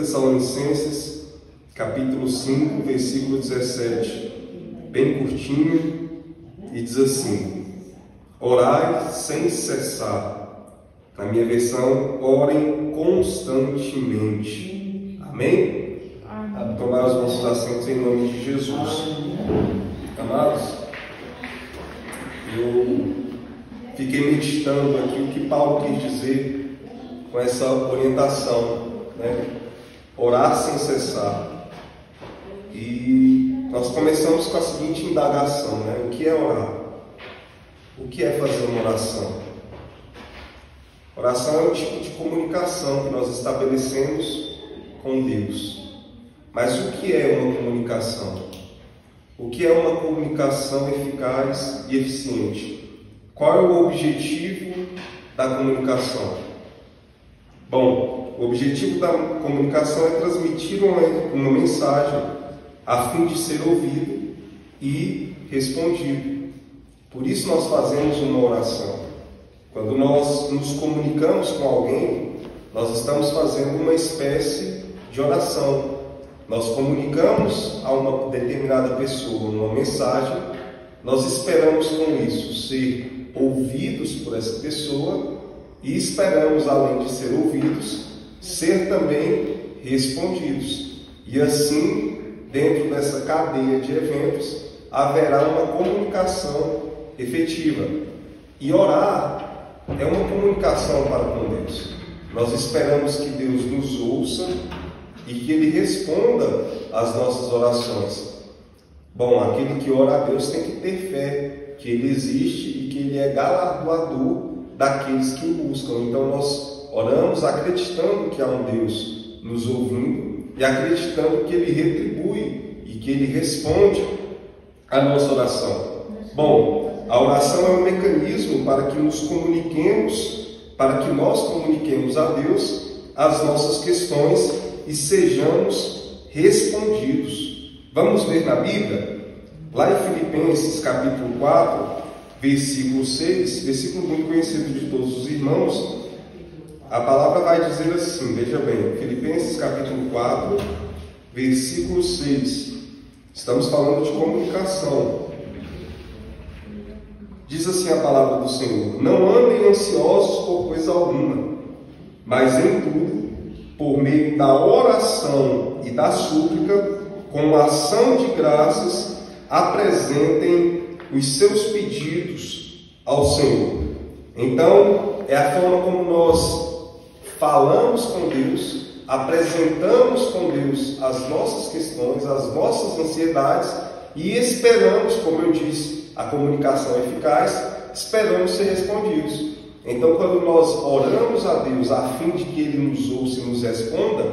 Tessalonicenses, capítulo 5, versículo 17, bem curtinho, e diz assim: orai sem cessar. Na minha versão, orem constantemente. Amém? A tomar os nossos assentos em nome de Jesus. Amados, eu fiquei meditando aqui o que Paulo quis dizer com essa orientação, né? Orar sem cessar. E nós começamos com a seguinte indagação, né? O que é orar? O que é fazer uma oração? Oração é um tipo de comunicação que nós estabelecemos com Deus. Mas o que é uma comunicação? O que é uma comunicação eficaz e eficiente? Qual é o objetivo da comunicação? Bom, o objetivo da comunicação é transmitir uma mensagem a fim de ser ouvido e respondido. Por isso nós fazemos uma oração. Quando nós nos comunicamos com alguém, nós estamos fazendo uma espécie de oração. Nós comunicamos a uma determinada pessoa uma mensagem, nós esperamos com isso ser ouvidos por essa pessoa e esperamos, além de ser ouvidos, ser também respondidos. E assim, dentro dessa cadeia de eventos, haverá uma comunicação efetiva. E orar é uma comunicação para com Deus. Nós esperamos que Deus nos ouça e que Ele responda às nossas orações. Bom, aquele que ora a Deus tem que ter fé que Ele existe e que Ele é galardoador daqueles que o buscam. Então nós oramos acreditando que há um Deus nos ouvindo e acreditando que Ele retribui e que Ele responde à nossa oração. Bom, a oração é um mecanismo para que nos comuniquemos, para que nós comuniquemos a Deus as nossas questões e sejamos respondidos. Vamos ver na Bíblia? Lá em Filipenses capítulo 4, versículo 6, versículo muito conhecido de todos os irmãos, a palavra vai dizer assim, veja bem, Filipenses capítulo 4, versículo 6, estamos falando de comunicação. Diz assim a palavra do Senhor: não andem ansiosos por coisa alguma, mas em tudo, por meio da oração e da súplica, com ação de graças, apresentem os seus pedidos ao Senhor. Então, é a forma como nós falamos com Deus, apresentamos com Deus as nossas questões, as nossas ansiedades e esperamos, como eu disse, a comunicação eficaz, esperamos ser respondidos. Então, quando nós oramos a Deus a fim de que Ele nos ouça e nos responda,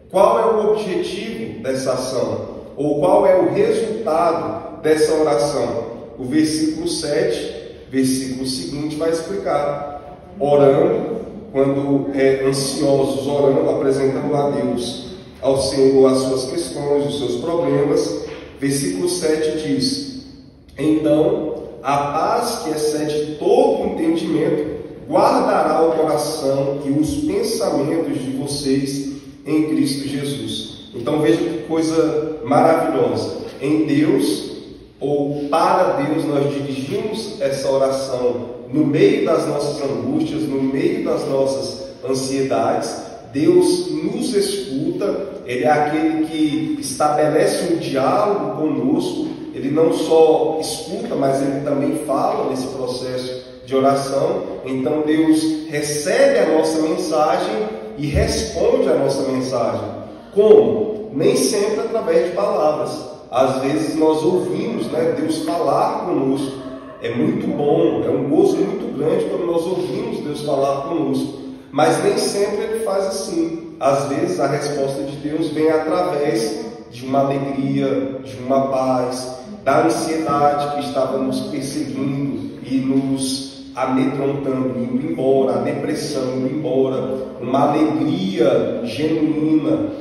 qual é o objetivo dessa ação? Ou qual é o resultado dessa oração? O versículo 7, versículo seguinte, vai explicar. Orando, quando ansiosos, orando, apresentando a Deus, ao Senhor, as suas questões, os seus problemas. Versículo 7 diz: então, a paz que excede todo entendimento guardará o coração e os pensamentos de vocês em Cristo Jesus. Então veja que coisa maravilhosa. Em Deus, ou para Deus, nós dirigimos essa oração no meio das nossas angústias, no meio das nossas ansiedades. Deus nos escuta, Ele é aquele que estabelece um diálogo conosco. Ele não só escuta, mas Ele também fala nesse processo de oração. Então Deus recebe a nossa mensagem e responde a nossa mensagem. Como? Nem sempre através de palavras. Às vezes nós ouvimos, Deus falar conosco. É muito bom, é um gozo muito grande quando nós ouvimos Deus falar conosco. Mas nem sempre Ele faz assim. Às vezes a resposta de Deus vem através de uma alegria, de uma paz, da ansiedade que estava nos perseguindo e nos amedrontando, indo embora, a depressão indo embora, uma alegria genuína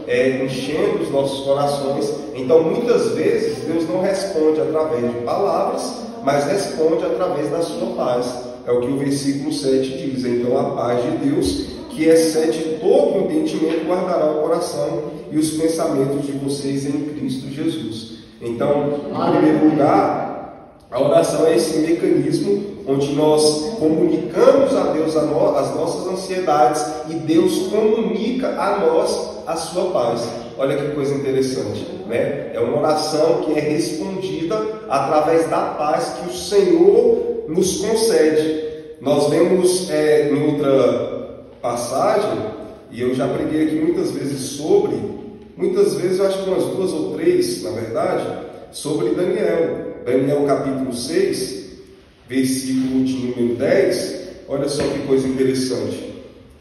enchendo os nossos corações. Então muitas vezes Deus não responde através de palavras, mas responde através da sua paz. É o que o versículo 7 diz: então a paz de Deus, que excede todo o entendimento, guardará o coração e os pensamentos de vocês em Cristo Jesus. Então, em primeiro lugar, a oração é esse mecanismo onde nós comunicamos a Deus as nossas ansiedades e Deus comunica a nós a sua paz. Olha que coisa interessante, né? É uma oração que é respondida através da paz que o Senhor nos concede. Nós vemos em outra passagem, e eu já preguei aqui muitas vezes eu acho que umas 2 ou 3, na verdade, sobre Daniel. Daniel capítulo 6, versículo de número 10, olha só que coisa interessante.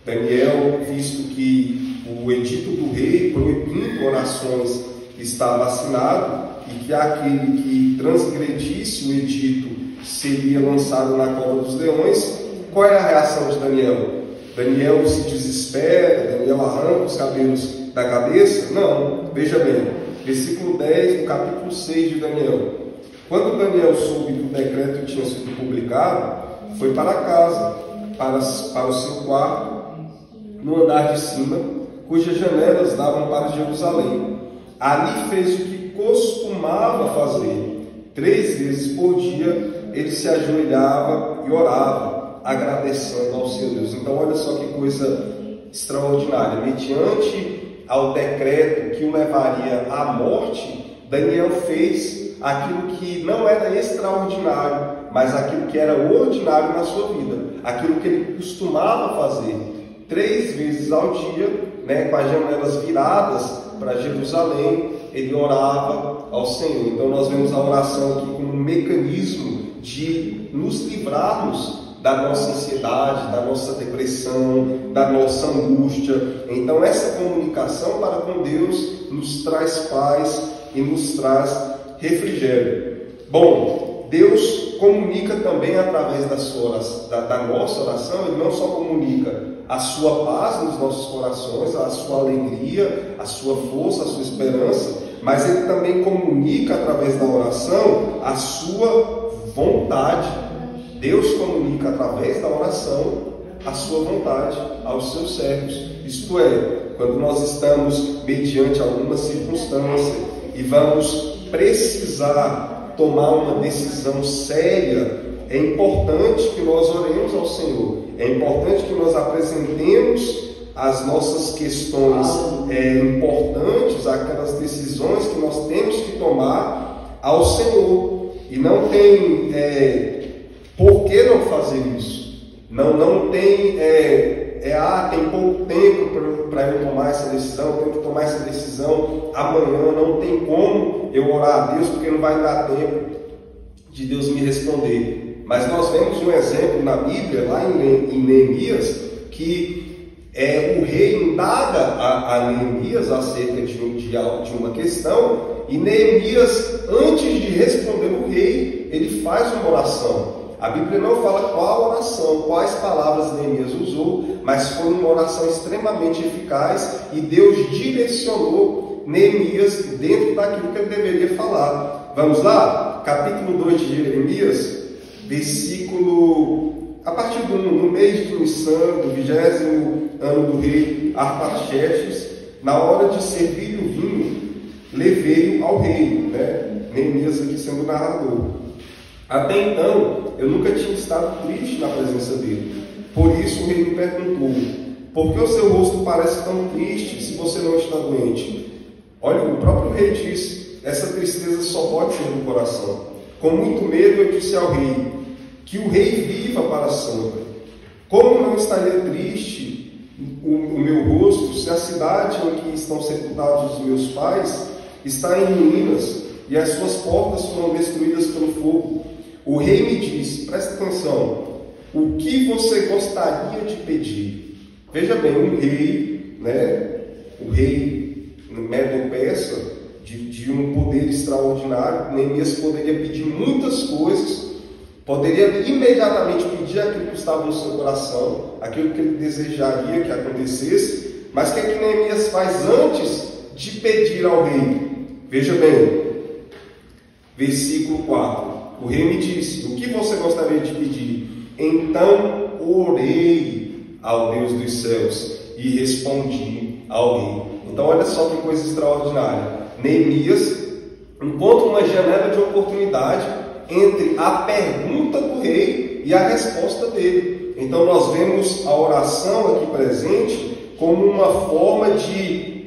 Daniel, visto que o edito do rei proibindo orações estava assinado, e que aquele que transgredisse o edito seria lançado na cova dos leões, qual é a reação de Daniel? Daniel se desespera, Daniel arranca os cabelos da cabeça? Não, veja bem, versículo 10 do capítulo 6 de Daniel. Quando Daniel soube que o decreto tinha sido publicado, foi para casa, para o seu quarto, no andar de cima, cujas janelas davam para Jerusalém. Ali fez o que costumava fazer. 3 vezes por dia ele se ajoelhava e orava, agradecendo ao seu Deus. Então olha só que coisa extraordinária. Mediante ao decreto que o levaria à morte, Daniel fez aquilo que não era extraordinário, mas aquilo que era ordinário na sua vida, aquilo que ele costumava fazer. 3 vezes ao dia, com as janelas viradas para Jerusalém, ele orava ao Senhor. Então nós vemos a oração aqui como um mecanismo de nos livrarmos da nossa ansiedade, da nossa depressão, da nossa angústia. Então essa comunicação para com Deus nos traz paz e nos traz refrigério. Bom, Deus comunica também através da nossa oração. Ele não só comunica a sua paz nos nossos corações, a sua alegria, a sua força, a sua esperança, mas Ele também comunica através da oração a sua vontade. Deus comunica através da oração a sua vontade aos seus servos. Isto é, quando nós estamos mediante alguma circunstância e vamos precisar tomar uma decisão séria, é importante que nós oremos ao Senhor. É importante que nós apresentemos as nossas questões importantes, aquelas decisões que nós temos que tomar ao Senhor. E não tem por que não fazer isso. Não tem, tem pouco tempo para eu tomar essa decisão, eu tenho que tomar essa decisão amanhã, não tem como eu orar a Deus, porque não vai dar tempo de Deus me responder. Mas nós vemos um exemplo na Bíblia, lá em Neemias, que o rei indaga a Neemias acerca de uma questão, e Neemias, antes de responder o rei, ele faz uma oração. A Bíblia não fala qual oração, quais palavras Neemias usou, mas foi uma oração extremamente eficaz, e Deus direcionou Neemias dentro daquilo que ele deveria falar. Vamos lá? Capítulo 2 de Jeremias, versículo, a partir no mês de Nissan, do 20º ano do rei Artaxerxes, na hora de servir o vinho, levei-o ao rei, Neemias aqui sendo narrador. Até então, eu nunca tinha estado triste na presença dele. Por isso o rei me perguntou: por que o seu rosto parece tão triste se você não está doente? Olha, o próprio rei disse: essa tristeza só pode ser do coração. Com muito medo eu disse ao rei: que o rei viva para sempre. Como não estaria triste o meu rosto se a cidade em que estão sepultados os meus pais está em ruínas e as suas portas foram destruídas pelo fogo? O rei me disse, presta atenção, o que você gostaria de pedir? Veja bem, o rei Medo-Persa, de um poder extraordinário, Neemias poderia pedir muitas coisas, poderia imediatamente pedir aquilo que estava no seu coração, aquilo que ele desejaria que acontecesse, mas o que Neemias faz antes de pedir ao rei? Veja bem, versículo 4. O rei me disse: o que você gostaria de pedir? Então orei ao Deus dos céus e respondi ao rei. Então olha só que coisa extraordinária. Neemias encontra uma janela de oportunidade entre a pergunta do rei e a resposta dele. Então nós vemos a oração aqui presente como uma forma de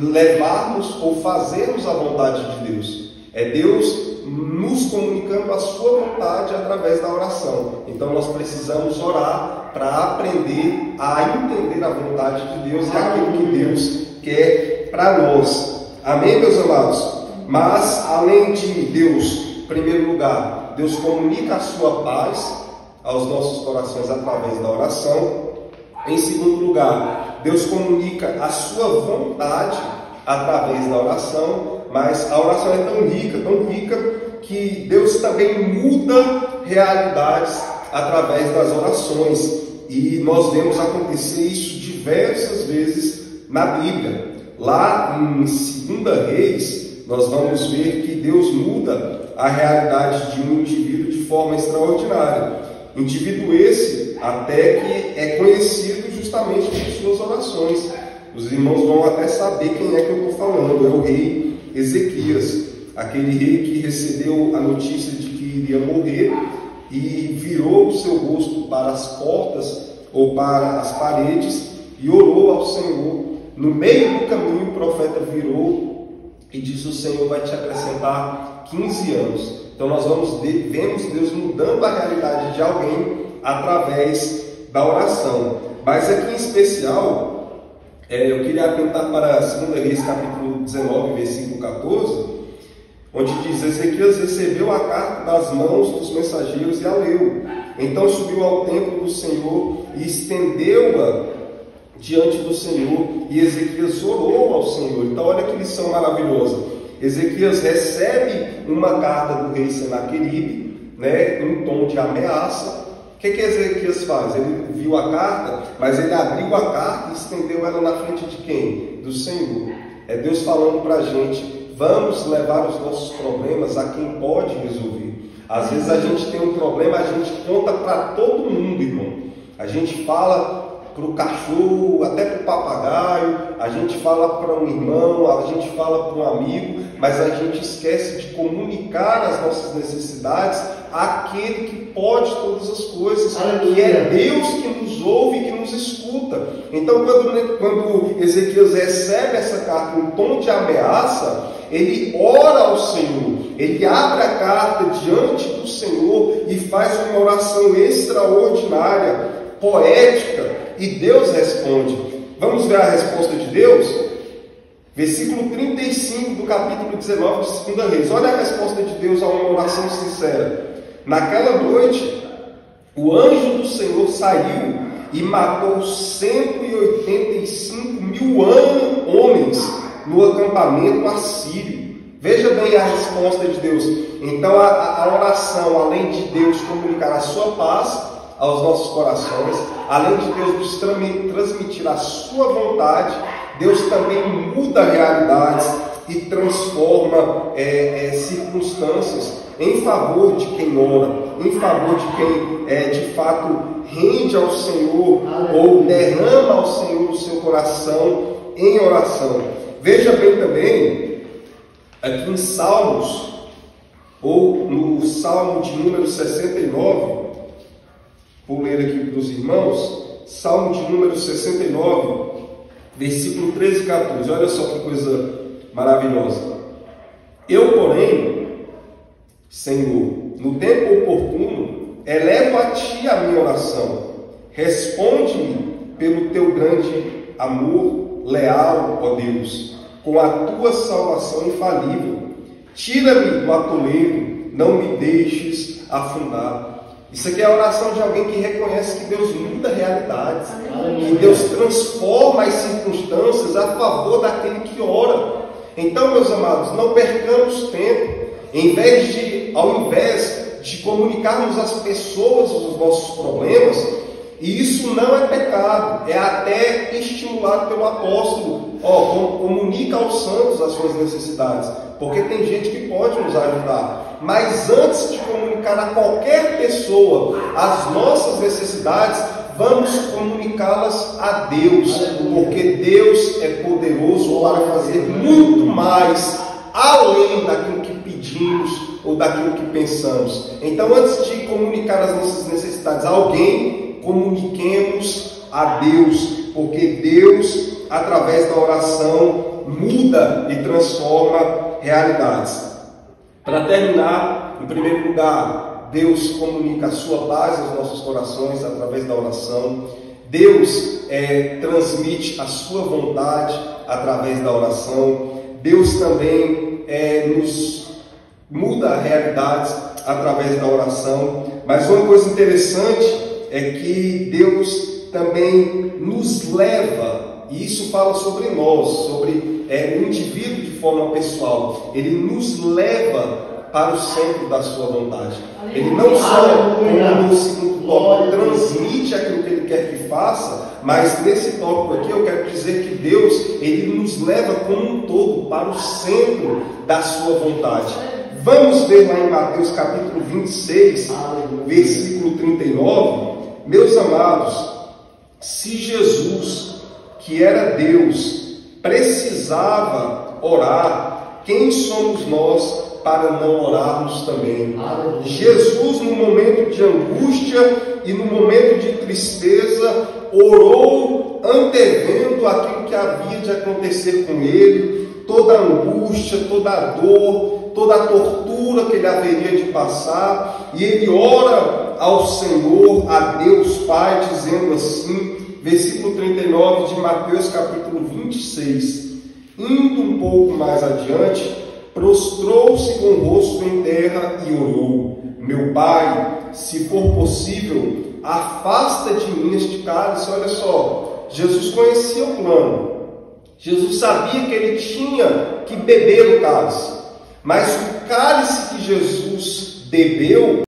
levarmos ou fazermos a vontade de Deus. É Deus nos comunicando a sua vontade através da oração. Então nós precisamos orar para aprender a entender a vontade de Deus e aquilo que Deus quer para nós. Amém, meus amados? Mas além de Deus, em primeiro lugar, Deus comunica a sua paz aos nossos corações através da oração. Em segundo lugar, Deus comunica a sua vontade através da oração, mas a oração é tão rica, que Deus também muda realidades através das orações. E nós vemos acontecer isso diversas vezes na Bíblia. Lá em 2 Reis, nós vamos ver que Deus muda a realidade de um indivíduo de forma extraordinária. Indivíduo esse até que é conhecido justamente por suas orações. Os irmãos vão até saber quem é que eu estou falando. É o rei Ezequias, aquele rei que recebeu a notícia de que iria morrer e virou o seu rosto para as portas ou para as paredes e orou ao Senhor. No meio do caminho o profeta virou e disse: o Senhor vai te acrescentar 15 anos. Então nós vemos Deus mudando a realidade de alguém através da oração. Mas aqui em especial, eu queria apontar para 2 Reis capítulo 19, versículo 14, onde diz: Ezequias recebeu a carta das mãos dos mensageiros e a leu. Então subiu ao templo do Senhor e estendeu-a diante do Senhor, e Ezequias orou ao Senhor. Então olha que lição maravilhosa. Ezequias recebe uma carta do rei Senaqueribe, em tom de ameaça. O que Ezequias faz? Ele viu a carta, mas ele abriu a carta e estendeu ela na frente de quem? Do Senhor. É Deus falando para a gente: vamos levar os nossos problemas a quem pode resolver. Às vezes a gente tem um problema, a gente conta para todo mundo, irmão. A gente fala para o cachorro, até para o papagaio, a gente fala para um irmão, a gente fala para um amigo, mas a gente esquece de comunicar as nossas necessidades àquele que pode todas as coisas, que é Deus que nos ouve e que nos escuta. Então quando Ezequias recebe essa carta em tom de ameaça, ele ora ao Senhor, ele abre a carta diante do Senhor e faz uma oração extraordinária, poética, e Deus responde. Vamos ver a resposta de Deus? Versículo 35 do capítulo 19 de 2 Reis. Olha a resposta de Deus a uma oração sincera. Naquela noite, o anjo do Senhor saiu e matou 185 mil homens no acampamento assírio. Veja bem a resposta de Deus. Então a oração, além de Deus comunicar a sua paz aos nossos corações, além de Deus nos transmitir a sua vontade, Deus também muda realidades e transforma circunstâncias em favor de quem ora, em favor de quem de fato rende ao Senhor ou derrama ao Senhor o seu coração em oração. Veja bem também aqui em Salmos, ou no Salmo de número 69, vou ler aqui para os irmãos, Salmo de número 69, versículo 13 e 14, olha só que coisa maravilhosa. Eu, porém, Senhor, no tempo oportuno, elevo a Ti a minha oração, responde-me pelo Teu grande amor leal, ó Deus, com a Tua salvação infalível, tira-me do atoleiro, não me deixes afundar. Isso aqui é a oração de alguém que reconhece que Deus muda realidades, que Deus transforma as circunstâncias a favor daquele que ora. Então, meus amados, não percamos tempo. Ao invés de comunicarmos às pessoas os nossos problemas, e isso não é pecado, é até estimulado pelo apóstolo. Comunica aos santos as suas necessidades, porque tem gente que pode nos ajudar. Mas antes de comunicar a qualquer pessoa as nossas necessidades, vamos comunicá-las a Deus, porque Deus é poderoso para fazer muito mais além daquilo que pedimos ou daquilo que pensamos. Então, antes de comunicar as nossas necessidades a alguém, comuniquemos a Deus, porque Deus, através da oração, muda e transforma realidades. Para terminar, em primeiro lugar, Deus comunica a sua paz aos nossos corações através da oração. Deus transmite a sua vontade através da oração. Deus também nos muda realidades através da oração. Mas uma coisa interessante é que Deus também nos leva, e isso fala sobre nós, sobre o indivíduo de forma pessoal. Ele nos leva para o centro da sua vontade. Ele não só, como no segundo tópico, transmite aquilo que Ele quer que faça, mas nesse tópico aqui eu quero dizer que Deus, Ele nos leva como um todo para o centro da sua vontade. Vamos ver lá em Mateus capítulo 26, versículo 39. Meus amados, se Jesus, que era Deus, precisava orar, quem somos nós para não orarmos também? Jesus, no momento de angústia e no momento de tristeza, orou antevendo aquilo que havia de acontecer com ele, toda a angústia, toda a dor, toda a tortura que ele haveria de passar, e ele ora ao Senhor, a Deus Pai, dizendo assim, versículo 39 de Mateus capítulo 26, indo um pouco mais adiante, prostrou-se com o rosto em terra e orou: meu Pai, se for possível, afasta de mim este cálice. Olha só, Jesus conhecia o plano, Jesus sabia que ele tinha que beber o cálice, mas o cálice que Jesus bebeu